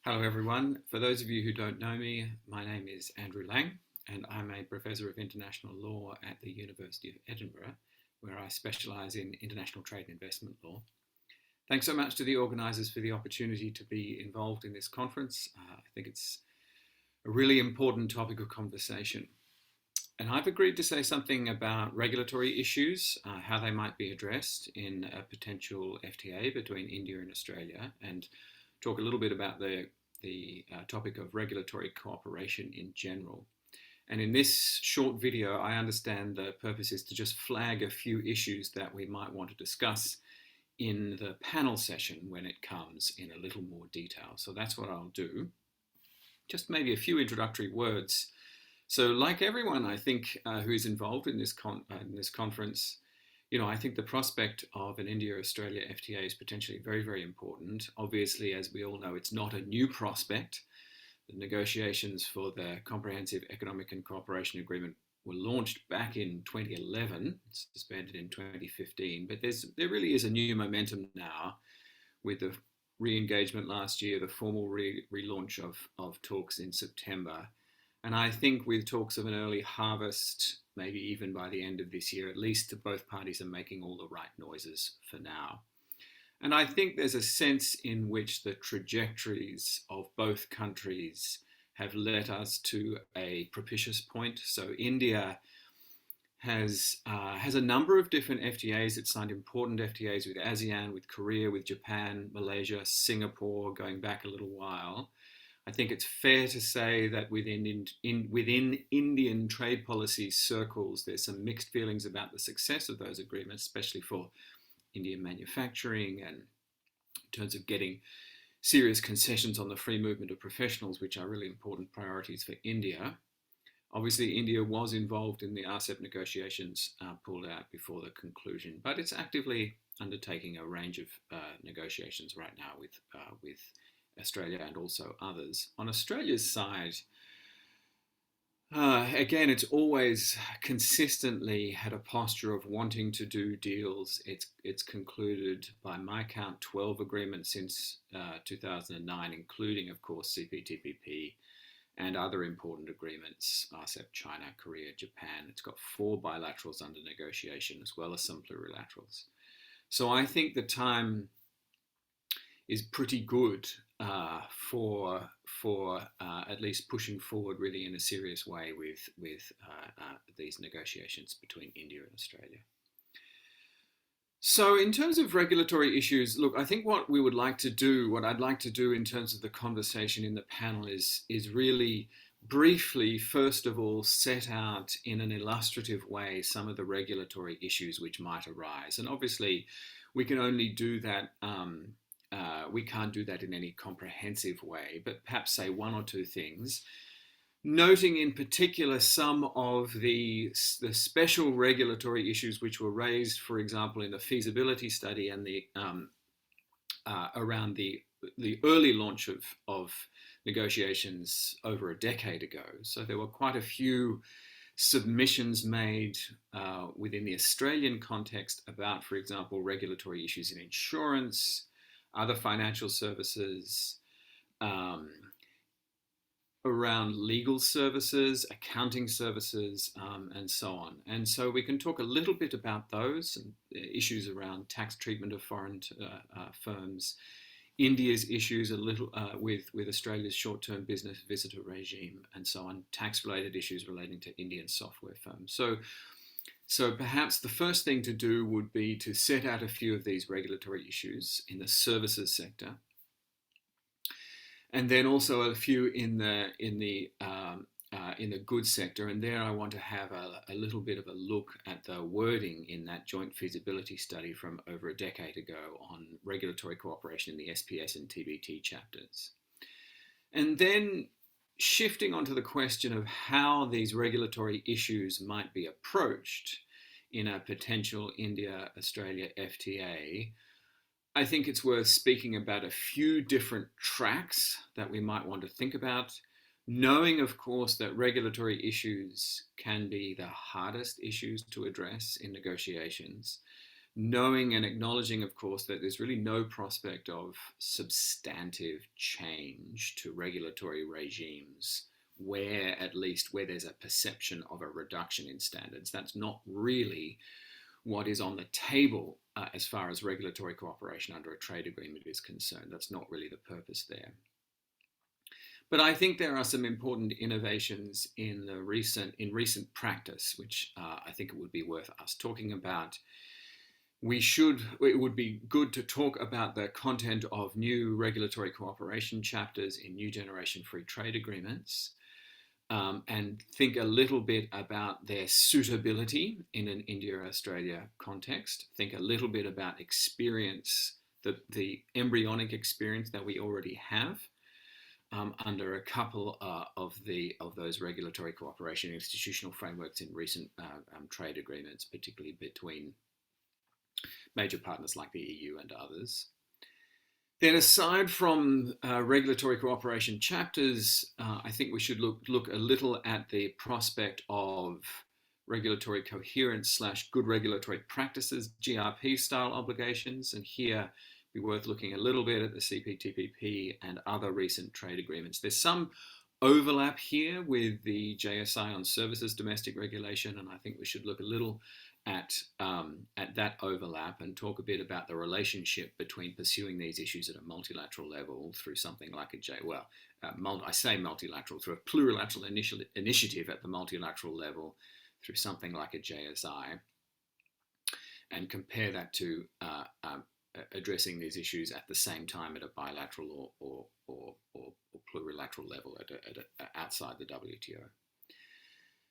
Hello, everyone. For those of you who don't know me, my name is Andrew Lang, and I'm a Professor of International Law at the University of Edinburgh, where I specialise in international trade and investment law. Thanks so much to the organisers for the opportunity to be involved in this conference. I think it's a really important topic of conversation. And I've agreed to say something about regulatory issues, how they might be addressed in a potential FTA between India and Australia, and talk a little bit about the topic of regulatory cooperation in general. And in this short video, I understand the purpose is to just flag a few issues that we might want to discuss in the panel session when it comes in a little more detail. So that's what I'll do. Just maybe a few introductory words. So like everyone, I think, who is involved in this conference, I think the prospect of an India-Australia FTA is potentially very, very important. Obviously, as we all know, it's not a new prospect. The negotiations for the Comprehensive Economic and Cooperation Agreement were launched back in 2011, suspended in 2015, but there really is a new momentum now with the re-engagement last year, the formal relaunch of talks in September. And I think with talks of an early harvest, maybe even by the end of this year, at least both parties are making all the right noises for now. And I think there's a sense in which the trajectories of both countries have led us to a propitious point. So India has a number of different FTAs. It signed important FTAs with ASEAN, with Korea, with Japan, Malaysia, Singapore, going back a little while. I think it's fair to say that within Indian trade policy circles, there's some mixed feelings about the success of those agreements, especially for Indian manufacturing and in terms of getting serious concessions on the free movement of professionals, which are really important priorities for India. Obviously, India was involved in the RCEP negotiations, pulled out before the conclusion, but it's actively undertaking a range of negotiations right now with Australia and also others. On Australia's side, again, it's always consistently had a posture of wanting to do deals. It's concluded, by my count, 12 agreements since 2009, including, of course, CPTPP and other important agreements, RCEP, China, Korea, Japan. It's got 4 bilaterals under negotiation, as well as some plurilaterals. So I think the time is pretty good for at least pushing forward really in a serious way with these negotiations between India and Australia. So in terms of regulatory issues, look, I think what I'd like to do in terms of the conversation in the panel is really briefly, first of all, set out in an illustrative way some of the regulatory issues which might arise. And obviously, we can only do that we can't do that in any comprehensive way, but perhaps say one or two things, noting in particular some of the special regulatory issues which were raised, for example, in the feasibility study and the around the early launch of negotiations over a decade ago. So there were quite a few submissions made within the Australian context about, for example, regulatory issues in insurance, other financial services, around legal services, accounting services, and so on. And so we can talk a little bit about those and issues around tax treatment of foreign firms, India's issues a little with Australia's short-term business visitor regime, and so on, tax-related issues relating to Indian software firms. So perhaps the first thing to do would be to set out a few of these regulatory issues in the services sector, and then also a few in the goods sector. And there I want to have a little bit of a look at the wording in that joint feasibility study from over a decade ago on regulatory cooperation in the SPS and TBT chapters. And then shifting onto the question of how these regulatory issues might be approached in a potential India-Australia FTA, I think it's worth speaking about a few different tracks that we might want to think about, knowing, of course, that regulatory issues can be the hardest issues to address in negotiations, knowing and acknowledging, of course, that there's really no prospect of substantive change to regulatory regimes where, at least where there's a perception of a reduction in standards. That's not really what is on the table as far as regulatory cooperation under a trade agreement is concerned. That's not really the purpose there. But I think there are some important innovations in recent practice, which I think it would be worth us talking about. It would be good to talk about the content of new regulatory cooperation chapters in new generation free trade agreements, and think a little bit about their suitability in an India-Australia context. Think a little bit about experience, the embryonic experience that we already have under a couple of those regulatory cooperation institutional frameworks in recent trade agreements, particularly between major partners like the EU and others. Then, aside from regulatory cooperation chapters, I think we should look a little at the prospect of regulatory coherence / good regulatory practices, GRP style obligations, and here be worth looking a little bit at the CPTPP and other recent trade agreements. There's some overlap here with the JSI on services domestic regulation, and I think we should look a little at that overlap and talk a bit about the relationship between pursuing these issues at a multilateral level through something like I say multilateral, through a plurilateral initiative at the multilateral level through something like a JSI, and compare that to addressing these issues at the same time at a bilateral or plurilateral level outside the WTO.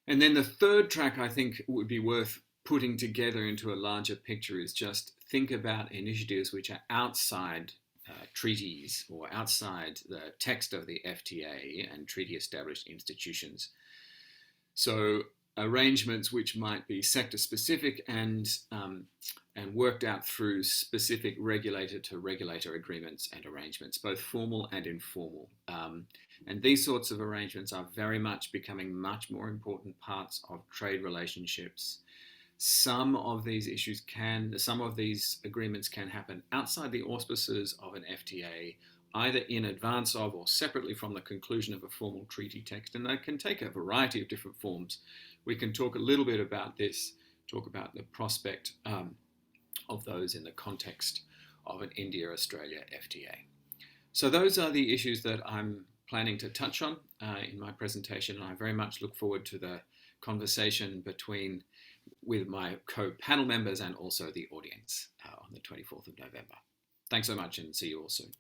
And then the third track I think would be worth putting together into a larger picture is just think about initiatives which are outside treaties or outside the text of the FTA and treaty established institutions. So arrangements which might be sector specific and worked out through specific regulator to regulator agreements and arrangements, both formal and informal. And these sorts of arrangements are very much becoming much more important parts of trade relationships. Some of these agreements can happen outside the auspices of an FTA, either in advance of or separately from the conclusion of a formal treaty text, and they can take a variety of different forms. We can talk a little bit about this, talk about the prospect of those in the context of an India-Australia FTA. So those are the issues that I'm planning to touch on in my presentation, and I very much look forward to the conversation with my co-panel members and also the audience on the 24th of November. Thanks so much, and see you all soon.